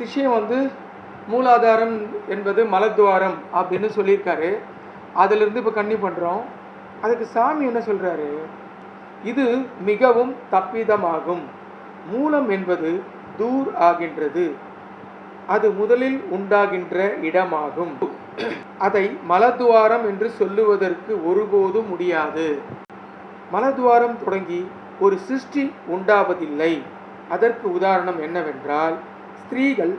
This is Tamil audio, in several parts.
சிஷ்யம் வந்து மூலாதாரம் என்பது மலத்வாரம் அப்படின்னு சொல்லியிருக்காரு. அதிலிருந்து இப்போ கன்னி பண்ணுறோம். அதுக்கு சாமி என்ன சொல்கிறாரு? இது மிகவும் தப்பிதமாகும். மூலம் என்பது தூர் ஆகின்றது. அது முதலில் உண்டாகின்ற இடமாகும். அதை மலத்வாரம் என்று சொல்லுவதற்கு ஒருபோதும் முடியாது. மலத்வாரம் தொடங்கி ஒரு சிருஷ்டி உண்டாவதில்லை. அதற்கு உதாரணம் என்னவென்றால், ஸ்திரீகள்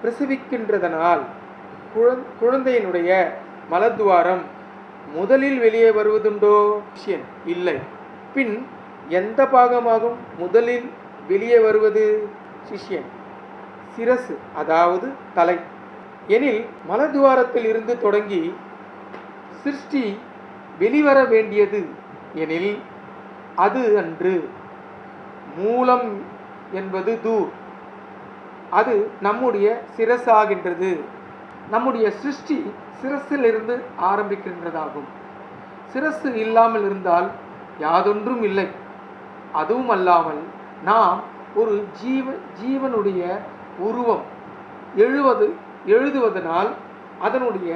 பிரசவிக்கின்றதனால் குழந்தையினுடைய மலத்வாரம் முதலில் வெளியே வருவதுண்டோ? இல்லை. பின் எந்த பாகமாகும் முதலில் வெளியே வருவது? சிஷ்யன். சிரசு, அதாவது தலை. எனில் மலத்வாரத்தில் இருந்து தொடங்கி சிருஷ்டி வெளிவர வேண்டியது எனில் அது அன்று. மூலம் என்பது தூர். அது நம்முடைய சிரசாகின்றது. நம்முடைய சிருஷ்டி சிரசில் இருந்து ஆரம்பிக்கின்றதாகும். சிரசு இல்லாமல் இருந்தால் யாதொன்றும் இல்லை. அதுவும் அல்லாமல் நாம் ஒரு ஜீவனுடைய உருவம் எழுதுவதனால் அதனுடைய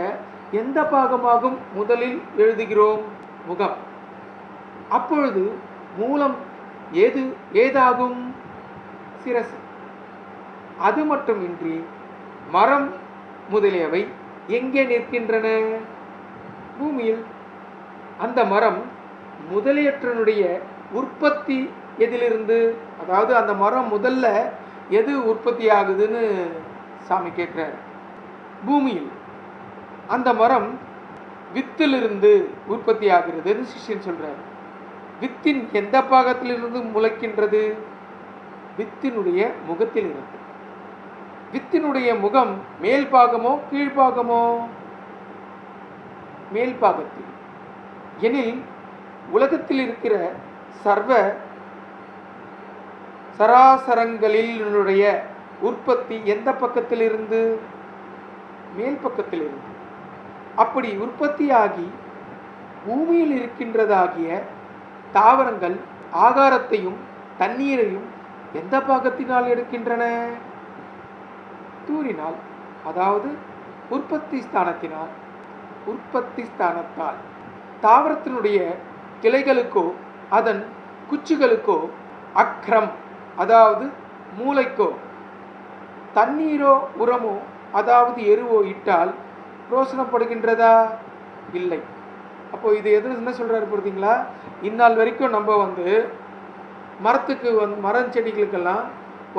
எந்த பாகமாகும் முதலில் எழுதுகிறோம்? முகம். அப்பொழுது மூலம் ஏதாகும்? சிரசு. அது மட்டுமின்றி மரம் முதலியவை எங்கே நிற்கின்றன? பூமியில். அந்த மரம் முதலியற்றனுடைய உற்பத்தி எதிலிருந்து? அதாவது அந்த மரம் முதல்ல எது உற்பத்தி ஆகுதுன்னு சாமி கேட்குறாரு. பூமியில். அந்த மரம் வித்திலிருந்து உற்பத்தி ஆகிறதுன்னு சிஷ்யன் சொல்றாரு. வித்தின் எந்த பாகத்திலிருந்து முளைக்கின்றது? வித்தினுடைய முகத்தில் இருந்து. வித்தினுடைய முகம் மேல் பாகமோ கீழ்பாகமோ? மேல் பாகத்தில். எனில் உலகத்தில் இருக்கிற சர்வ சராசரங்களினுடைய உற்பத்தி எந்த பக்கத்தில் இருந்து? மேல் பக்கத்தில் இருந்து. அப்படி உற்பத்தியாகி பூமியில் இருக்கின்றதாகிய தாவரங்கள் ஆகாரத்தையும் தண்ணீரையும் எந்த பாகத்தினால் எடுக்கின்றன? தூரினால், அதாவது உற்பத்தி ஸ்தானத்தால். தாவரத்தினுடைய கிளைகளுக்கோ அதன் குச்சிகளுக்கோ அக்ரம், அதாவது மூளைக்கோ தண்ணீரோ உரமோ அதாவது எருவோ இட்டால் பிரோசனப்படுகின்றதா? இல்லை. அப்போ இது என்ன சொல்றாரு பார்த்தீங்களா? இந்நாள் வரைக்கும் நம்ம மரத்துக்கு மரம் செடிகளுக்கெல்லாம்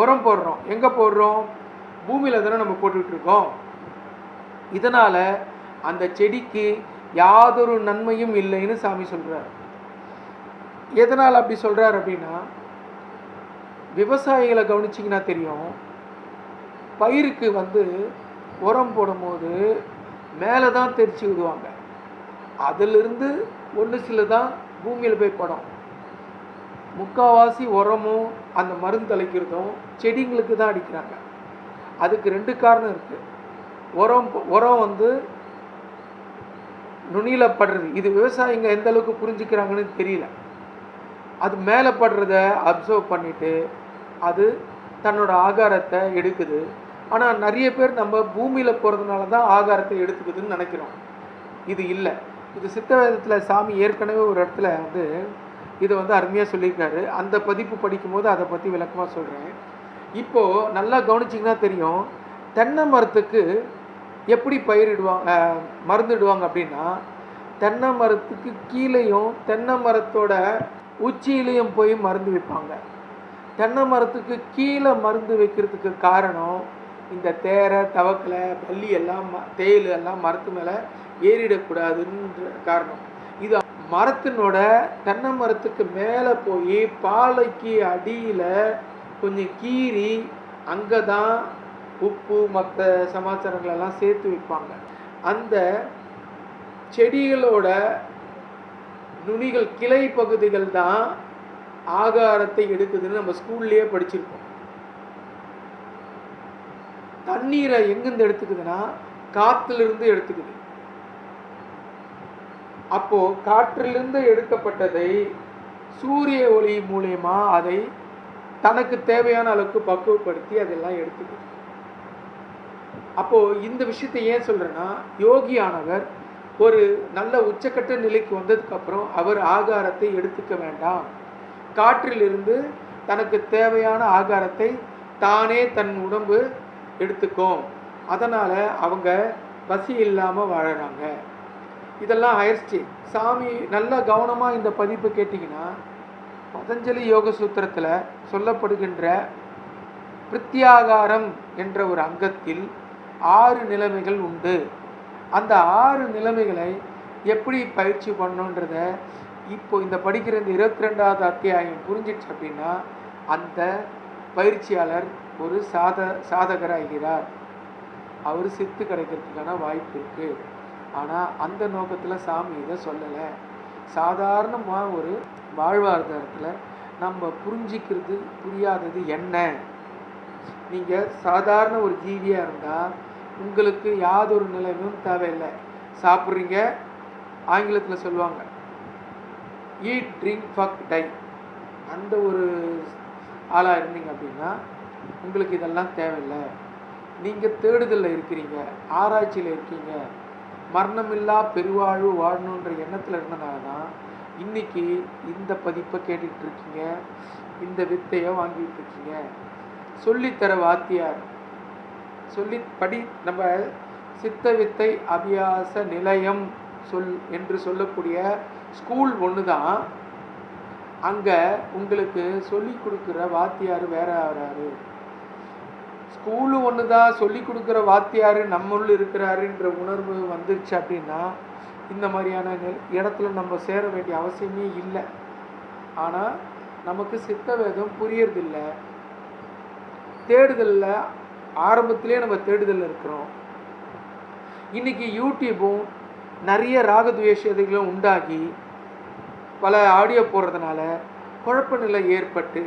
உரம் போடுறோம். எங்கே போடுறோம்? பூமியில் தானே நம்ம போட்டுக்கிட்டு இருக்கோம். இதனால் அந்த செடிக்கு யாதொரு நன்மையும் இல்லைன்னு சாமி சொல்கிறார். எதனால் அப்படி சொல்கிறார் அப்படின்னா, விவசாயிகளை கவனிச்சிங்கன்னா தெரியும். பயிருக்கு உரம் போடும்போது மேலே தான் தெரிச்சு விடுவாங்க. அதிலிருந்து ஒன்று சில தான் பூமியில் போய் படும். முக்கால்வாசி உரமும் அந்த மருந்து அளிக்கிறதும் செடிங்களுக்கு தான் அடிக்கிறாங்க. அதுக்கு 2 காரணம் இருக்குது. உரம் நுனியில் படுறது. இது விவசாயிங்க எந்த அளவுக்கு புரிஞ்சுக்கிறாங்கன்னு தெரியல. அது மேலே படுறத அப்சர்வ் பண்ணிவிட்டு அது தன்னோட ஆகாரத்தை எடுக்குது. ஆனால் நிறைய பேர் நம்ம பூமியில் போகிறதுனால தான் ஆகாரத்தை எடுத்துக்குதுன்னு நினைக்கிறோம். இது இல்லை. இது சித்த வேதத்தில் சாமி ஏற்கனவே ஒரு இடத்துல இதை அருமையாக சொல்லியிருக்காரு. அந்த பதிப்பு படிக்கும்போது அதை பற்றி விளக்கமாக சொல்கிறேன். இப்போது நல்லா கவனிச்சிங்கன்னா தெரியும். தென்னை மரத்துக்கு எப்படி பயிரிடுவாங்க, மருந்துடுவாங்க அப்படின்னா, தென்னை மரத்துக்கு கீழேயும் தென்னை மரத்தோட உச்சியிலையும் போய் மருந்து வைப்பாங்க. தென்னை மரத்துக்கு கீழே மருந்து வைக்கிறதுக்கு காரணம், இந்த தேரை, தவக்கலை, பல்லி எல்லாம், தேயில் எல்லாம் மரத்து மேலே ஏறிடக்கூடாதுன்ற காரணம். இது மரத்தினோட தென்னை மரத்துக்கு மேலே போய் பாலைக்கு அடியில் கொஞ்சம் கீறி அங்கே தான் உப்பு மற்ற சமாச்சாரங்களெல்லாம் சேர்த்து வைப்பாங்க. அந்த செடிகளோட நுனிகள், கிளை பகுதிகள் தான் ஆகாரத்தை எடுக்குதுன்னு நம்ம ஸ்கூல்லேயே படிச்சிருக்கோம். தண்ணீரை எங்கிருந்து எடுத்துக்குதுன்னா காற்றிலிருந்து எடுத்துக்குது. அப்போ காற்றிலிருந்து எடுக்கப்பட்டதை சூரிய ஒளி மூலமா அதை தனக்கு தேவையான அளவுக்கு பக்குவப்படுத்தி அதெல்லாம் எடுத்துக்குது. அப்போது இந்த விஷயத்தை ஏன் சொல்கிறேன்னா, யோகியானவர் ஒரு நல்ல உச்சக்கட்ட நிலைக்கு வந்ததுக்கப்புறம் அவர் ஆகாரத்தை எடுத்துக்க வேண்டாம். காற்றிலிருந்து தனக்கு தேவையான ஆகாரத்தை தானே தன் உடம்பு எடுத்துக்கும். அதனால் அவங்க பசி இல்லாமல் வாழறாங்க. இதெல்லாம் ஹையர் ஸ்டேஜ். சாமி நல்லா கவனமாக இந்த பதிப்பு கேட்டிங்கன்னா, பதஞ்சலி யோக சூத்திரத்தில் சொல்லப்படுகின்ற பிரத்யாகாரம் என்ற ஒரு அங்கத்தில் 6 நிலைமைகள் உண்டு. அந்த 6 நிலைமைகளை எப்படி பயிற்சி பண்ணணுன்றத இப்போ இந்த படிக்கிற இந்த 22வது அத்தியாயம் புரிஞ்சிச்சு அப்படின்னா, அந்த பயிற்சியாளர் ஒரு சாதகராகிறார். அவர் சித்து கிடைக்கிறதுக்கான வாய்ப்பு இருக்குது. ஆனால் அந்த நோக்கத்தில் சாமி இதை சொல்லலை. சாதாரணமாக ஒரு வாழ்வாதாரத்தில் நம்ம புரிஞ்சிக்கிறது புரியாதது என்ன? நீங்கள் சாதாரண ஒரு ஜீவியாக இருந்தால் உங்களுக்கு யாதொரு நிலைமையும் தேவையில்லை. சாப்பிட்றீங்க, ஆங்கிலத்தில் சொல்லுவாங்க ஈட் ட்ரிங்க் ஃபக் டை. அந்த ஒரு ஆளாக இருந்தீங்க அப்படின்னா உங்களுக்கு இதெல்லாம் தேவையில்லை. நீங்கள் தேடுதலில் இருக்கிறீங்க, ஆராய்ச்சியில் இருக்கீங்க, மரணமில்லா பெருவாழ்வு வாழணுன்ற எண்ணத்தில் இருந்தனால தான் இன்றைக்கி இந்த பதிப்பை கேட்டுக்கிட்டு இருக்கீங்க, இந்த வித்தையை வாங்கிட்டு இருக்கீங்க. சொல்லித்தர வாத்தியார் நம்ம சித்த வித்தை அபியாச நிலையம் என்று சொல்லக்கூடிய ஸ்கூல் ஒன்று தான். அங்கே உங்களுக்கு சொல்லி கொடுக்குற வாத்தியார் வேற ஆகிறாரு. ஸ்கூலு ஒன்று தான், சொல்லி கொடுக்குற வாத்தியார் நம்முள்ள இருக்கிறாருன்ற உணர்வு வந்துருச்சு அப்படின்னா இந்த மாதிரியான இடத்துல நம்ம சேர வேண்டிய அவசியமே இல்லை. ஆனால் நமக்கு சித்த வேதம் புரியறதில்லை. தேடுதலில் ஆரம்பத்திலே நம்ம தேடுதலில் இருக்கிறோம். இன்றைக்கி யூடியூப்பும் நிறைய ராகத்வேஷதைகளும் உண்டாகி பல ஆடியோ போடுறதுனால குழப்ப நிலை ஏற்பட்டு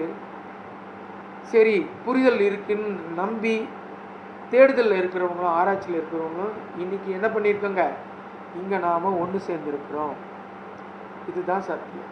சரி புரிதல் இருக்குன்னு நம்பி தேடுதலில் இருக்கிறவங்களும் ஆராய்ச்சியில் இருக்கிறவங்களும் இன்றைக்கி என்ன பண்ணியிருக்கோங்க, இங்கே நாம் ஒன்று சேர்ந்துருக்கிறோம். இதுதான் சத்தியம்.